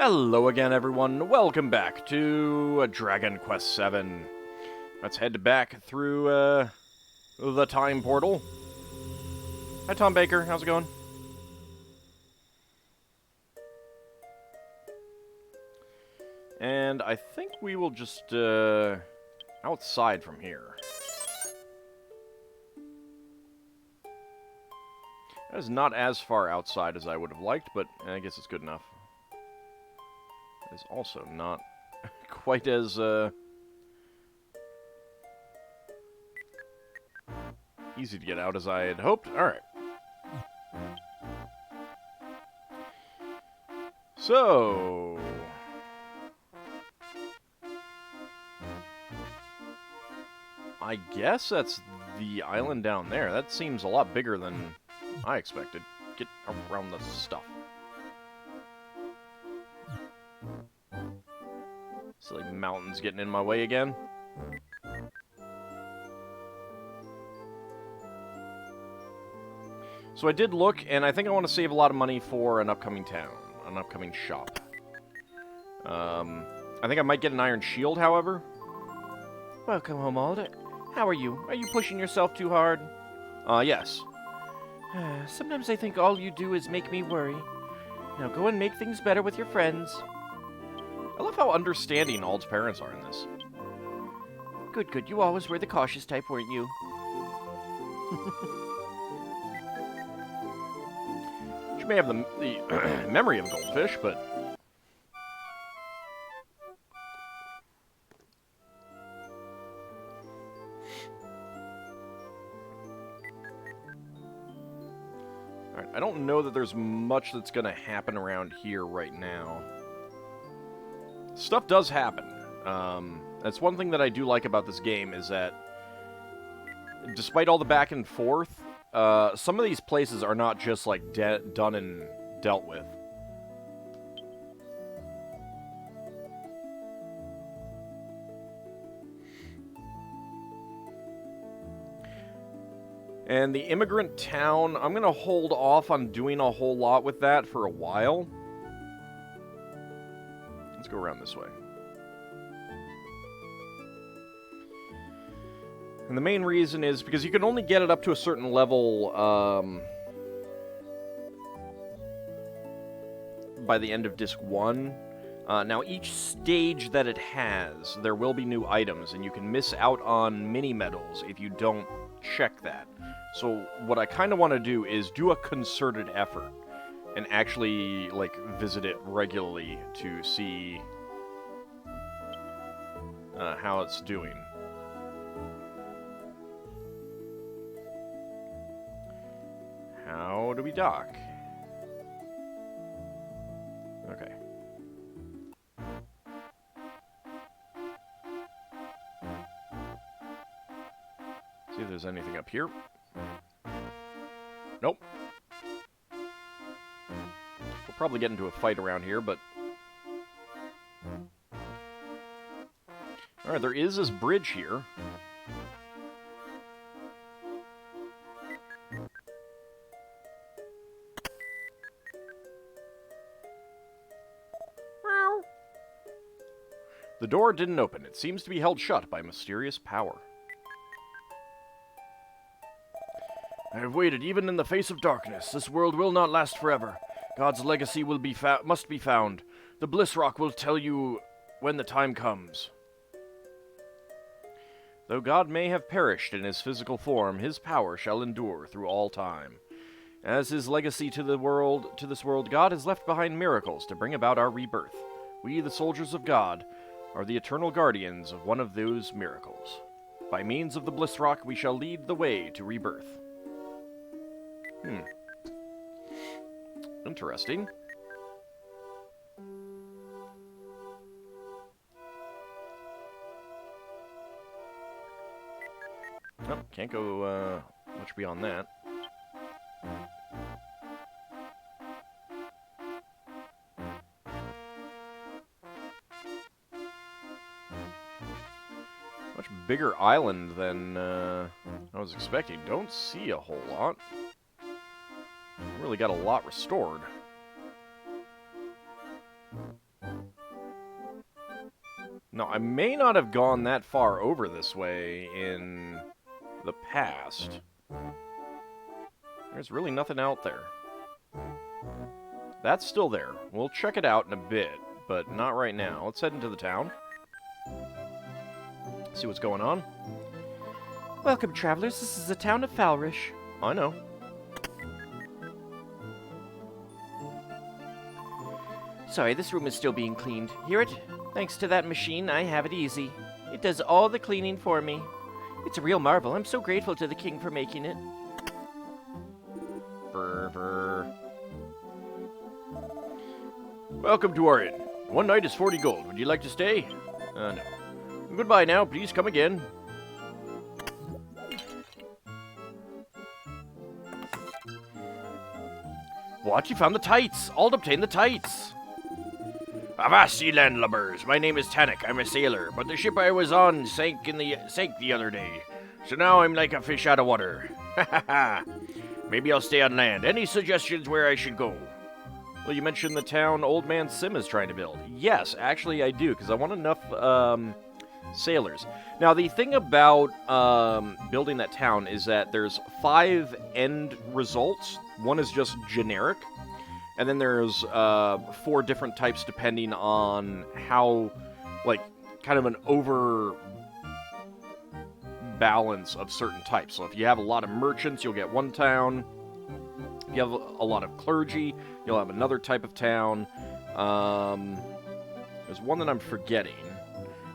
Hello again, everyone. Welcome back to Dragon Quest VII. Let's head back through the time portal. Hi, Tom Baker. How's it going? And I think we will just outside from here. That is not as far outside as I would have liked, but I guess it's good enough. It's also not quite as easy to get out as I had hoped. Alright. So... I guess that's the island down there. That seems a lot bigger than I expected. Get around the stuff. Silly mountains getting in my way again. So I did look, and I think I want to save a lot of money for an upcoming town, an upcoming shop. I think I might get an iron shield, however. Welcome home, Alda. How are you? Are you pushing yourself too hard? Yes. Sometimes I think all you do is make me worry. Now go and make things better with your friends. I love how understanding Ald's parents are in this. Good, good. You always were the cautious type, weren't you? She may have the memory of goldfish, but... Alright, I don't know that there's much that's going to happen around here right now. Stuff does happen. That's one thing that I do like about this game, is that despite all the back and forth, some of these places are not just, like, done and dealt with. And the immigrant town, I'm going to hold off on doing a whole lot with that for a while. Let's go around this way. And the main reason is because you can only get it up to a certain level by the end of Disc 1. Now, each stage that it has, there will be new items, and you can miss out on mini-medals if you don't check that. So what I kind of want to do is do a concerted effort and actually, like, visit it regularly to see how it's doing. How do we dock? Okay. See if there's anything up here. Nope. We'll probably get into a fight around here, but... Alright, there is this bridge here. The door didn't open. It seems to be held shut by mysterious power. I have waited even in the face of darkness. This world will not last forever. God's legacy will be must be found. The Bliss Rock will tell you when the time comes. Though God may have perished in his physical form, his power shall endure through all time. As his legacy to this world, God has left behind miracles to bring about our rebirth. We, the soldiers of God, are the eternal guardians of one of those miracles. By means of the Bliss Rock, we shall lead the way to rebirth. Interesting. Oh, can't go much beyond that. Much bigger island than I was expecting. Don't see a whole lot. Really got a lot restored. Now, I may not have gone that far over this way in the past. There's really nothing out there. That's still there. We'll check it out in a bit, but not right now. Let's head into the town. See what's going on. Welcome, travelers. This is the town of Falrish. I know. Sorry, this room is still being cleaned. Hear it? Thanks to that machine, I have it easy. It does all the cleaning for me. It's a real marvel. I'm so grateful to the king for making it. Brr. Welcome to our inn. One night is 40 gold. Would you like to stay? No. Goodbye now. Please come again. What? You found the tights. I'll obtain the tights. Avast, ye landlubbers. My name is Tannic. I'm a sailor, but the ship I was on sank the other day. So now I'm like a fish out of water. Ha ha ha. Maybe I'll stay on land. Any suggestions where I should go? Well, you mentioned the town Old Man Sim is trying to build. Yes, actually I do, because I want enough sailors. Now, the thing about building that town is that there's 5 end results. One is just generic, and then there's 4 different types depending on how, like, kind of an over balance of certain types. So if you have a lot of merchants, you'll get one town. If you have a lot of clergy, you'll have another type of town. There's one that I'm forgetting.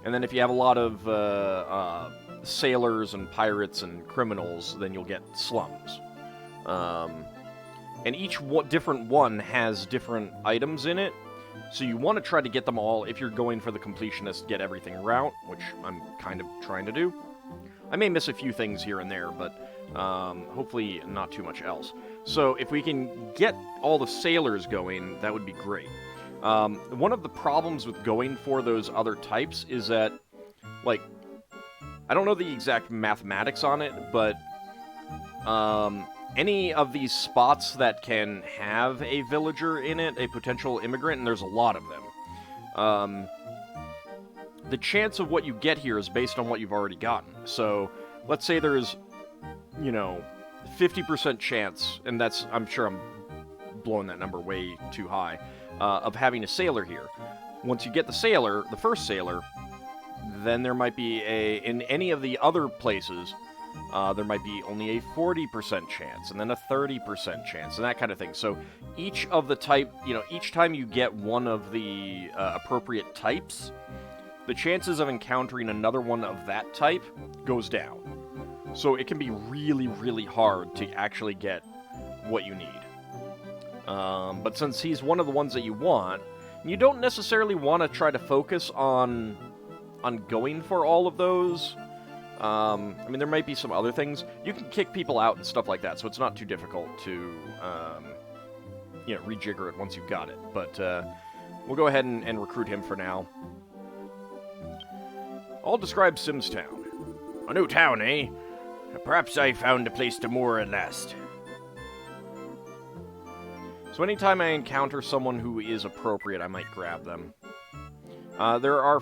And then if you have a lot of sailors and pirates and criminals, then you'll get slums. And each different one has different items in it. So you want to try to get them all if you're going for the completionist, get everything route, which I'm kind of trying to do. I may miss a few things here and there, but hopefully not too much else. So if we can get all the sailors going, that would be great. One of the problems with going for those other types is that, like, I don't know the exact mathematics on it, but any of these spots that can have a villager in it, a potential immigrant, and there's a lot of them, the chance of what you get here is based on what you've already gotten. So, let's say there's, 50% chance, and that's, I'm sure I'm blowing that number way too high, of having a sailor here. Once you get the sailor, the first sailor, then there might be in any of the other places, there might be only a 40% chance, and then a 30% chance, and that kind of thing. So each of the type, each time you get one of the appropriate types, the chances of encountering another one of that type goes down. So it can be really, really hard to actually get what you need. But since he's one of the ones that you want, you don't necessarily want to try to focus on going for all of those. I mean, there might be some other things. You can kick people out and stuff like that, so it's not too difficult to, rejigger it once you've got it. But we'll go ahead and recruit him for now. I'll describe Sim's town. A new town, eh? Perhaps I found a place to moor at last. So anytime I encounter someone who is appropriate, I might grab them. There are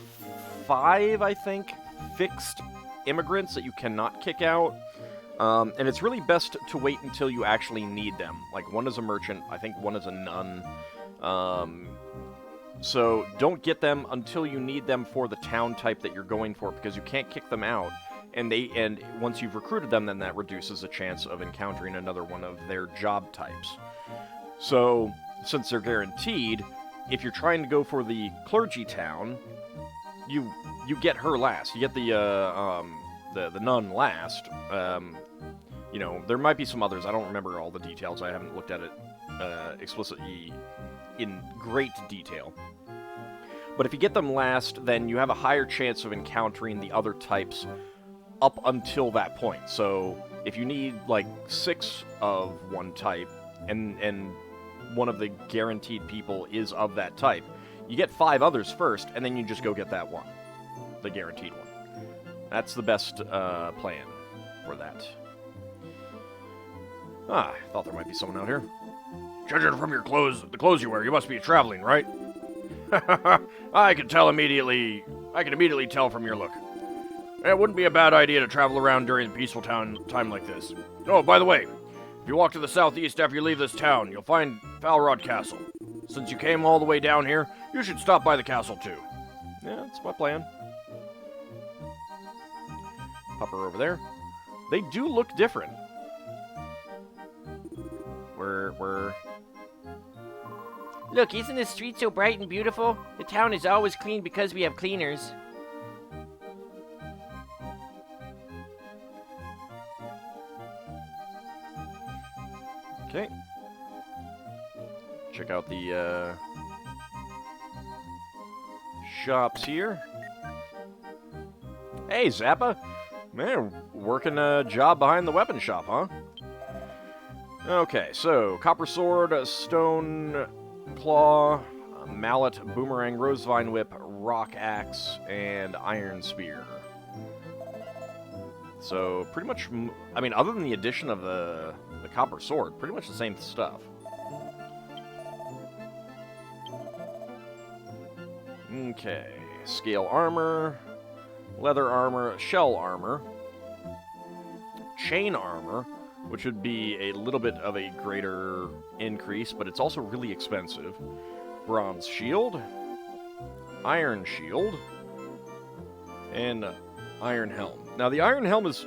5, I think, fixed immigrants that you cannot kick out. And it's really best to wait until you actually need them. Like, one is a merchant, I think one is a nun. So don't get them until you need them for the town type that you're going for, because you can't kick them out. And once you've recruited them, then that reduces the chance of encountering another one of their job types. So, since they're guaranteed, if you're trying to go for the clergy town, you get her last. You get the nun last. There might be some others. I don't remember all the details. I haven't looked at it explicitly in great detail. But if you get them last, then you have a higher chance of encountering the other types up until that point. So if you need like 6 of one type, and one of the guaranteed people is of that type, you get 5 others first, and then you just go get that one, the guaranteed one. That's the best plan for that. I thought there might be someone out here. Judging from your clothes, the clothes you wear, you must be traveling, right? I can tell immediately. I can immediately tell from your look. It wouldn't be a bad idea to travel around during a peaceful time like this. Oh, by the way, if you walk to the southeast after you leave this town, you'll find Falrod Castle. Since you came all the way down here, you should stop by the castle too. Yeah, that's my plan. Pop her over there. They do look different. We're... Look, isn't the street so bright and beautiful? The town is always clean because we have cleaners. Okay. Check out the shops here. Hey, Zappa. Man, working a job behind the weapon shop, huh? Okay, so copper sword, stone claw, mallet, boomerang, rosevine whip, rock axe, and iron spear. So pretty much, I mean, other than the addition of the copper sword, pretty much the same stuff. Okay, scale armor, leather armor, shell armor, chain armor, which would be a little bit of a greater increase, but it's also really expensive. Bronze shield, iron shield, and iron helm. Now, the iron helm is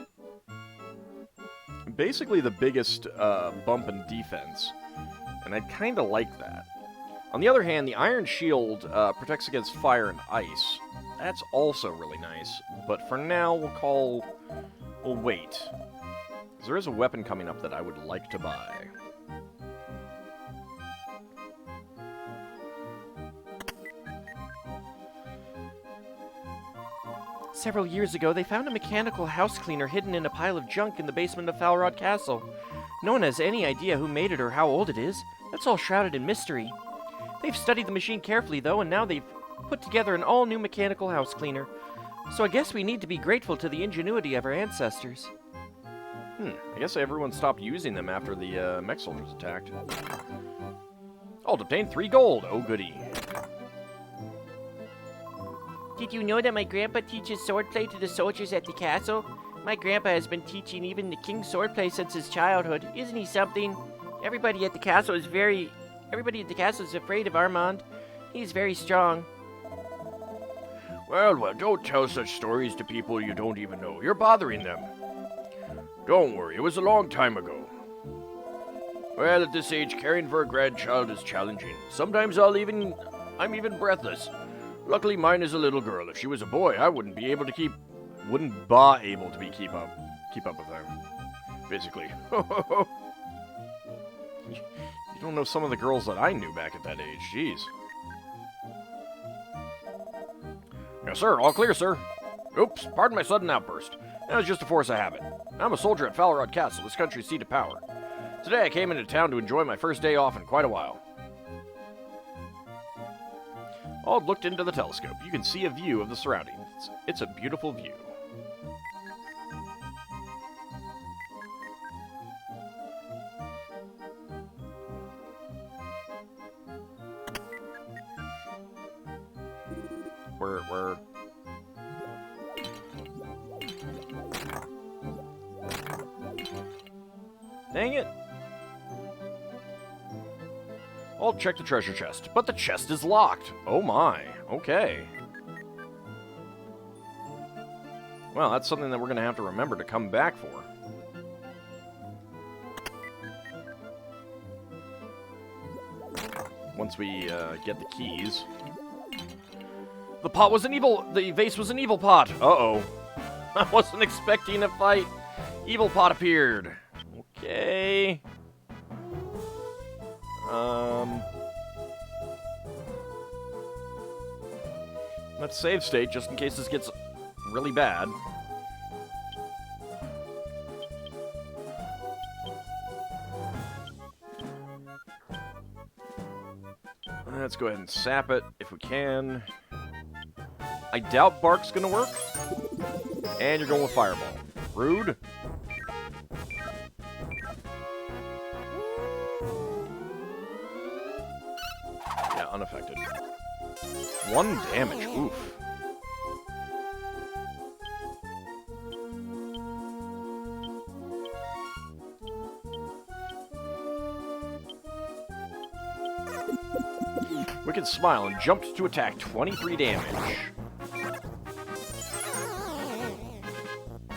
basically the biggest bump in defense, and I kind of like that. On the other hand, the iron shield protects against fire and ice. That's also really nice, but for now, we'll wait. Because there is a weapon coming up that I would like to buy. Several years ago, they found a mechanical house cleaner hidden in a pile of junk in the basement of Falrod Castle. No one has any idea who made it or how old it is. That's all shrouded in mystery. They've studied the machine carefully, though, and now they've put together an all-new mechanical house cleaner. So I guess we need to be grateful to the ingenuity of our ancestors. I guess everyone stopped using them after the mech soldiers attacked. I'll obtain 3 gold. Oh, goody. Did you know that my grandpa teaches swordplay to the soldiers at the castle? My grandpa has been teaching even the king's swordplay since his childhood. Isn't he something? Everybody at the castle is afraid of Armand. He's very strong. Well, don't tell such stories to people you don't even know. You're bothering them. Don't worry, it was a long time ago. Well, at this age, caring for a grandchild is challenging. Sometimes I'm even breathless. Luckily, mine is a little girl. If she was a boy, I wouldn't be able to keep up with her. Basically. You don't know some of the girls that I knew back at that age. Jeez. Yes, sir. All clear, sir. Oops. Pardon my sudden outburst. That was just a force of habit. I'm a soldier at Falrod Castle, this country's seat of power. Today I came into town to enjoy my first day off in quite a while. Ald looked into the telescope. You can see a view of the surroundings. It's a beautiful view. We're... Dang it. I'll check the treasure chest, but the chest is locked. Oh my, okay. Well, that's something that we're going to have to remember to come back for. Once we get the keys. The vase was an evil pot. Uh-oh. I wasn't expecting a fight. Evil pot appeared. Okay. Let's save state just in case this gets really bad. Let's go ahead and sap it if we can. I doubt Bark's gonna work. And you're going with Fireball. Rude. Yeah, unaffected. 1 damage. Oof. Wicked smile and jumped to attack. 23 damage.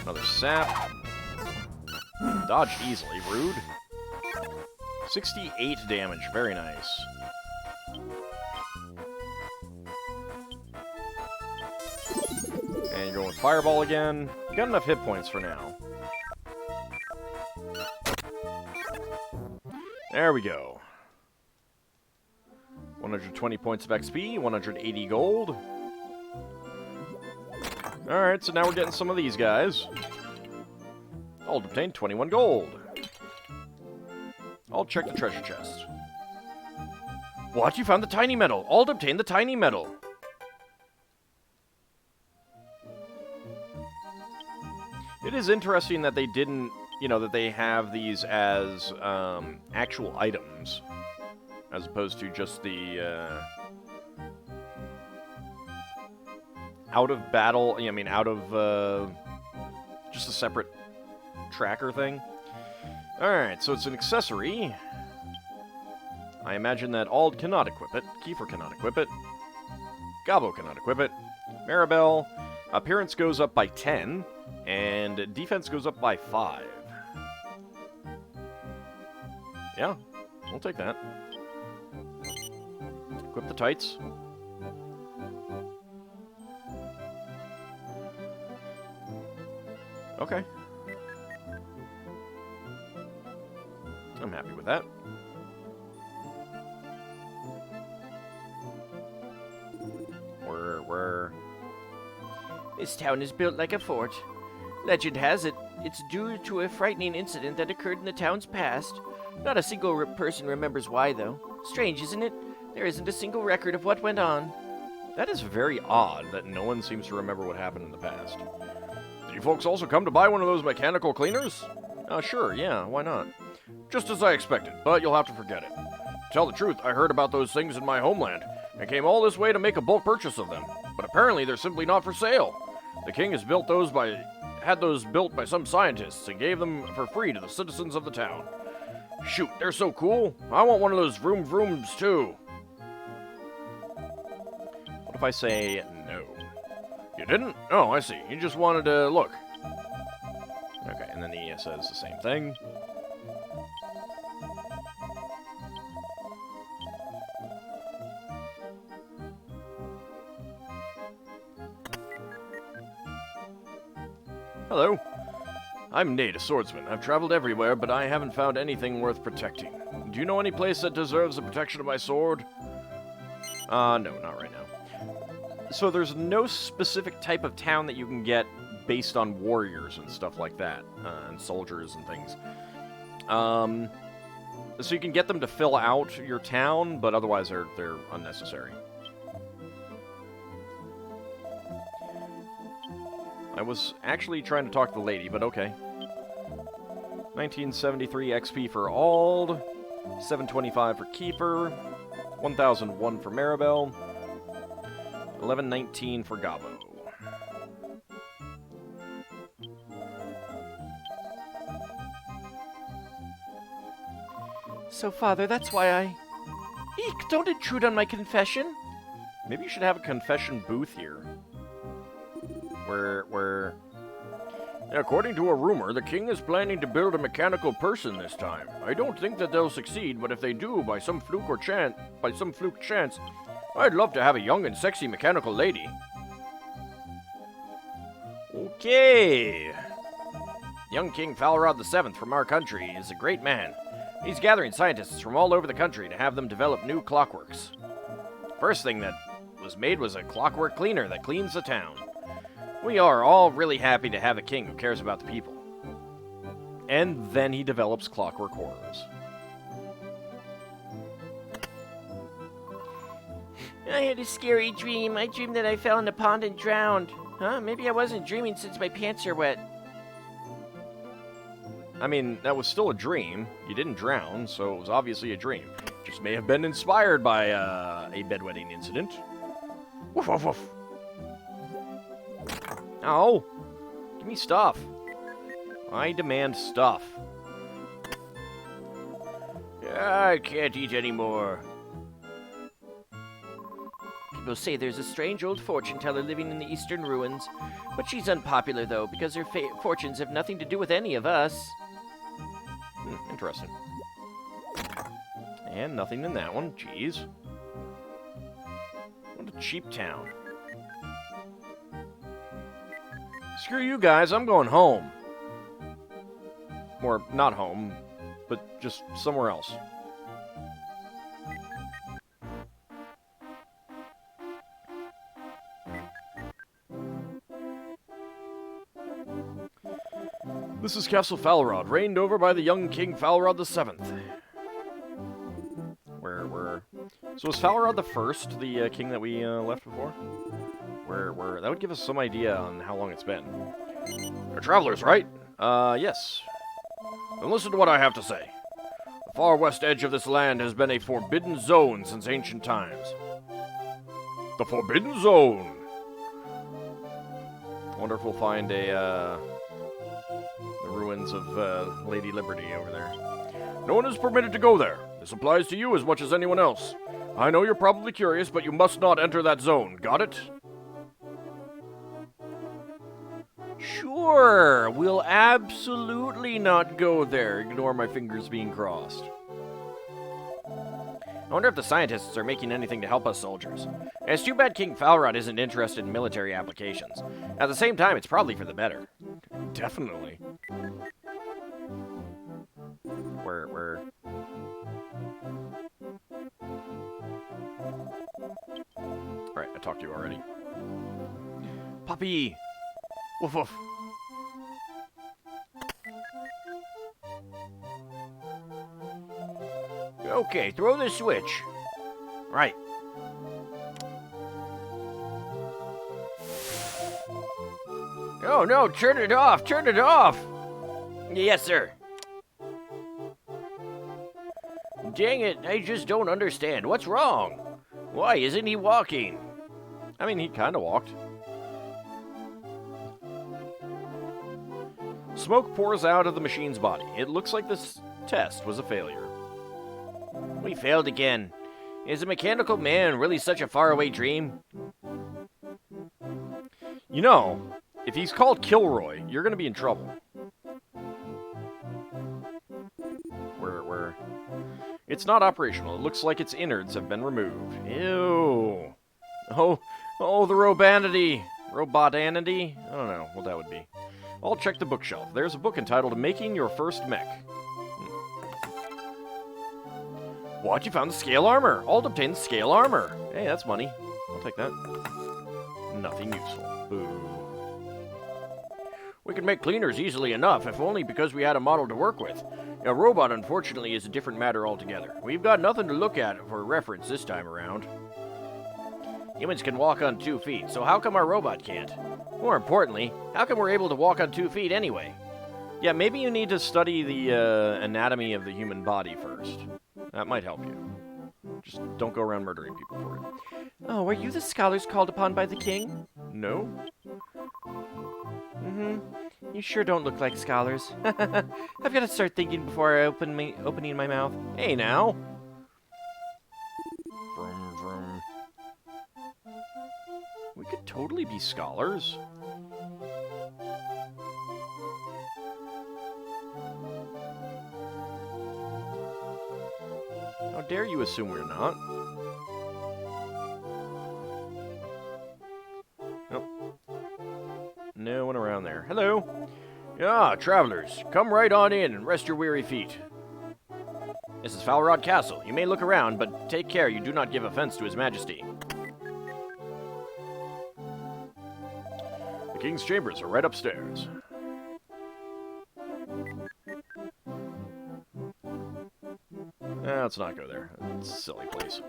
Another sap. Dodged easily. Rude. 68 damage. Very nice. And you're going with Fireball again. Got enough hit points for now. There we go. 120 points of XP, 180 gold. Alright, so now we're getting some of these guys. Ald obtained 21 gold. I'll check the treasure chest. What? You found the tiny medal. Ald obtained the tiny medal. It is interesting that they didn't, that they have these as actual items, as opposed to just the out of battle. Out of just a separate tracker thing. All right, so it's an accessory. I imagine that Ald cannot equip it. Kiefer cannot equip it. Gabo cannot equip it. Maribel, appearance goes up by 10. And defense goes up by 5. Yeah, we'll take that. Equip the tights. Okay. I'm happy with that. We're... This town is built like a fort. Legend has it, it's due to a frightening incident that occurred in the town's past. Not a single person remembers why, though. Strange, isn't it? There isn't a single record of what went on. That is very odd that no one seems to remember what happened in the past. Did you folks also come to buy one of those mechanical cleaners? Sure, yeah, why not? Just as I expected, but you'll have to forget it. To tell the truth, I heard about those things in my homeland, and came all this way to make a bulk purchase of them. But apparently they're simply not for sale. The king has had those built by some scientists and gave them for free to the citizens of the town. Shoot, they're so cool. I want one of those vroom vrooms too. What if I say no? You didn't? Oh, I see. You just wanted to look. Okay, and then he says the same thing. Hello. I'm Nate, a swordsman. I've traveled everywhere, but I haven't found anything worth protecting. Do you know any place that deserves the protection of my sword? No, not right now. So there's no specific type of town that you can get based on warriors and stuff like that, and soldiers and things. So you can get them to fill out your town, but otherwise they're unnecessary. I was actually trying to talk to the lady, but okay. 1973 XP for Ald, 725 for Kiefer, 1001 for Maribel, 1119 for Gabo. So, Father, that's why I... Eek, don't intrude on my confession. Maybe you should have a confession booth here. Where... According to a rumor, the king is planning to build a mechanical person this time. I don't think that they'll succeed, but if they do, by some fluke chance, I'd love to have a young and sexy mechanical lady. Okay. Young King Falrod VII from our country is a great man. He's gathering scientists from all over the country to have them develop new clockworks. First thing that was made was a clockwork cleaner that cleans the town. We are all really happy to have a king who cares about the people. And then he develops clockwork horrors. I had a scary dream. I dreamed that I fell in a pond and drowned. Huh? Maybe I wasn't dreaming since my pants are wet. I mean, that was still a dream. You didn't drown, so it was obviously a dream. This may have been inspired by a bedwetting incident. Woof, woof, woof. Oh, give me stuff. I demand stuff. I can't eat anymore. People say there's a strange old fortune teller living in the eastern ruins, but she's unpopular, though, because her fortunes have nothing to do with any of us. Interesting. And nothing in that one. Jeez. What a cheap town. Screw you guys, I'm going home. Or, not home, but just somewhere else. This is Castle Falrod, reigned over by the young King Falrod VII. So was Falrod the First the king that we left before? That would give us some idea on how long it's been. You're travelers, right? Yes. Then listen to what I have to say. The far west edge of this land has been a forbidden zone since ancient times. The Forbidden Zone! I wonder if we'll find the ruins of Lady Liberty over there. No one is permitted to go there. This applies to you as much as anyone else. I know you're probably curious, but you must not enter that zone. Got it? Sure, we'll absolutely not go there. Ignore my fingers being crossed. I wonder if the scientists are making anything to help us soldiers. It's too bad King Falrod isn't interested in military applications. At the same time, it's probably for the better. Definitely. Where? Alright, I talked to you already. Puppy! Woof woof. Okay, throw the switch. Right. Oh no, turn it off! Turn it off! Yes, sir. Dang it, I just don't understand. What's wrong? Why isn't he walking? I mean, he kind of walked. Smoke pours out of the machine's body. It looks like this test was a failure. We failed again. Is a mechanical man really such a faraway dream? You know, if he's called Kilroy, you're going to be in trouble. Where? It's not operational. It looks like its innards have been removed. Ew. Oh, the robanity. Robotanity? I don't know what that would be. I'll check the bookshelf. There's a book entitled Making Your First Mech. What? You found the scale armor. I'll obtain the scale armor. Hey, that's money. I'll take that. Nothing useful. Boo. We could make cleaners easily enough, if only because we had a model to work with. A robot, unfortunately, is a different matter altogether. We've got nothing to look at for reference this time around. Humans can walk on 2 feet, so how come our robot can't? More importantly, how come we're able to walk on 2 feet anyway? Yeah, maybe you need to study the anatomy of the human body first. That might help you. Just don't go around murdering people for it. Oh, are you the scholars called upon by the king? No? You sure don't look like scholars. I've got to start thinking before I opening my mouth. Hey, now. Vroom, vroom. We could totally be scholars. How dare you assume we're not? Nope. No one around there. Hello. Ah, travelers, come right on in and rest your weary feet. This is Falrod Castle. You may look around, but take care you do not give offense to His Majesty. The King's chambers are right upstairs. Let's not go there. It's a silly place.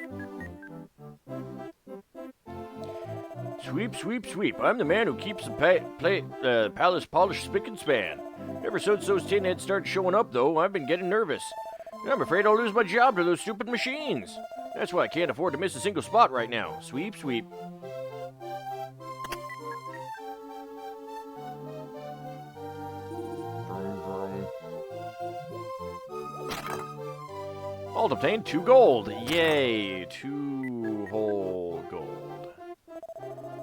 Sweep, sweep, sweep. I'm the man who keeps the palace polished spick and span. Ever since those tin heads started showing up, though, I've been getting nervous. I'm afraid I'll lose my job to those stupid machines. That's why I can't afford to miss a single spot right now. Sweep, sweep. Vroom, vroom. All obtained 2 gold. Yay, 2 whole gold.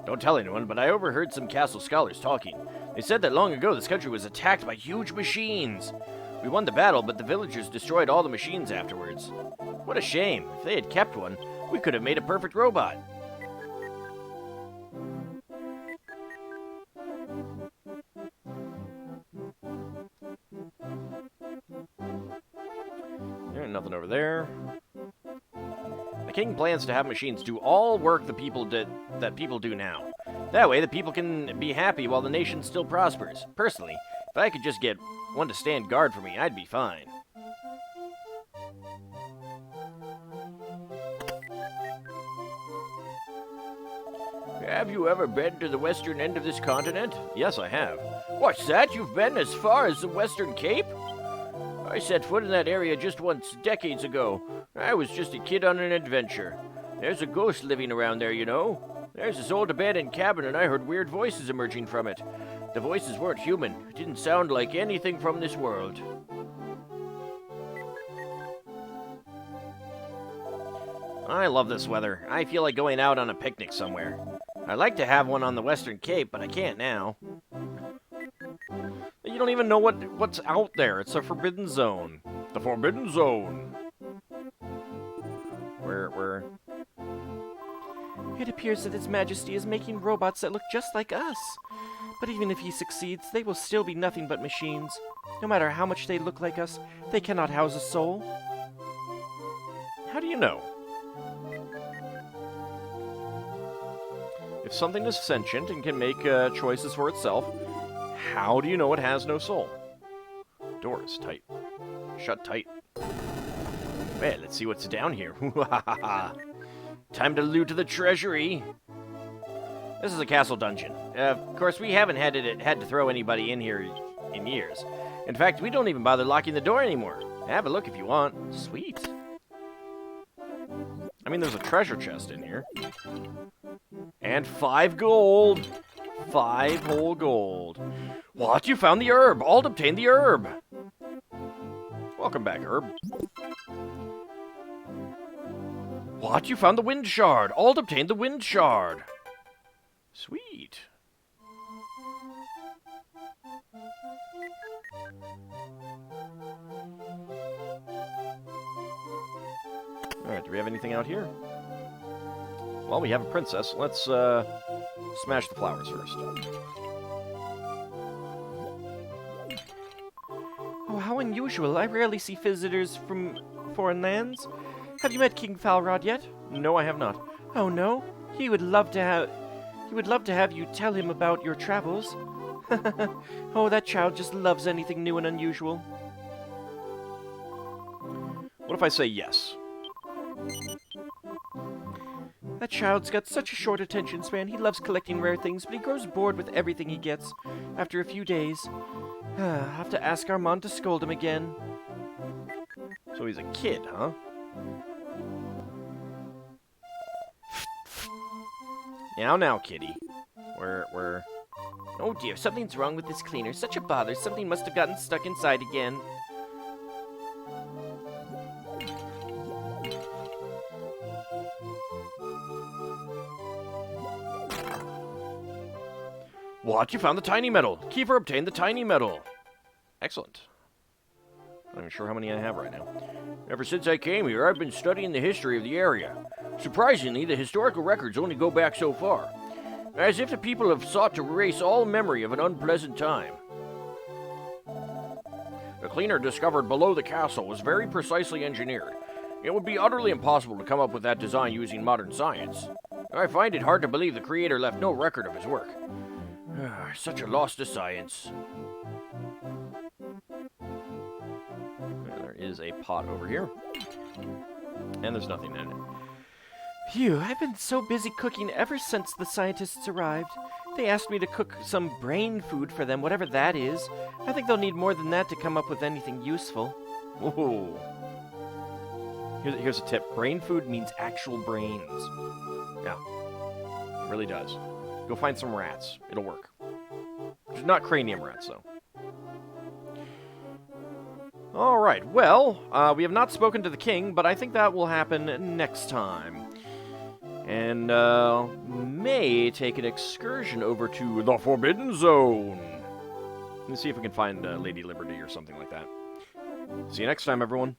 Don't tell anyone, but I overheard some castle scholars talking. They said that long ago this country was attacked by huge machines. We won the battle, but the villagers destroyed all the machines afterwards. What a shame. If they had kept one, we could have made a perfect robot. There's nothing over there. The king plans to have machines do all work that people do now. That way, the people can be happy while the nation still prospers. Personally, if I could just get one to stand guard for me, I'd be fine. Have you ever been to the western end of this continent? Yes, I have. What's that? You've been as far as the Western Cape? I set foot in that area just once, decades ago. I was just a kid on an adventure. There's a ghost living around there, you know. There's this old abandoned cabin, and I heard weird voices emerging from it. The voices weren't human. It didn't sound like anything from this world. I love this weather. I feel like going out on a picnic somewhere. I'd like to have one on the Western Cape, but I can't now. You don't even know what's out there. It's a forbidden zone. The Forbidden Zone. Where? It appears that His Majesty is making robots that look just like us. But even if he succeeds, they will still be nothing but machines. No matter how much they look like us, they cannot house a soul. How do you know? If something is sentient and can make choices for itself, how do you know it has no soul? Door is tight. Shut tight. Well, let's see what's down here. Time to loot the treasury. This is a castle dungeon. Of course, we haven't had to throw anybody in here in years. In fact, we don't even bother locking the door anymore. Have a look if you want. Sweet. I mean, there's a treasure chest in here. And 5 gold. 5 whole gold. What? You found the herb. Ald obtained the herb. Welcome back, herb. What? You found the wind shard. Ald obtained the wind shard. Sweet. Alright, do we have anything out here? Well, we have a princess. Let's smash the flowers first. Oh, how unusual. I rarely see visitors from foreign lands. Have you met King Falrod yet? No, I have not. Oh, no? He would love to have you tell him about your travels. Oh, that child just loves anything new and unusual. What if I say yes? That child's got such a short attention span. He loves collecting rare things, but he grows bored with everything he gets after a few days. I'll have to ask Armand to scold him again. So he's a kid, huh? Now, kitty. Where? Oh dear, something's wrong with this cleaner. Such a bother. Something must have gotten stuck inside again. What? You found the tiny metal. Kiefer obtained the tiny metal. Excellent. I'm not sure how many I have right now. Ever since I came here, I've been studying the history of the area. Surprisingly, the historical records only go back so far. As if the people have sought to erase all memory of an unpleasant time. The cleaner discovered below the castle was very precisely engineered. It would be utterly impossible to come up with that design using modern science. I find it hard to believe the creator left no record of his work. Such a loss to science. There is a pot over here. And there's nothing in it. Phew, I've been so busy cooking ever since the scientists arrived. They asked me to cook some brain food for them, whatever that is. I think they'll need more than that to come up with anything useful. Whoa. Here's a tip. Brain food means actual brains. Yeah. It really does. Go find some rats. It'll work. Not cranium rats, though. Alright, well, we have not spoken to the king, but I think that will happen next time. And, may take an excursion over to the Forbidden Zone. Let's see if we can find Lady Liberty or something like that. See you next time, everyone.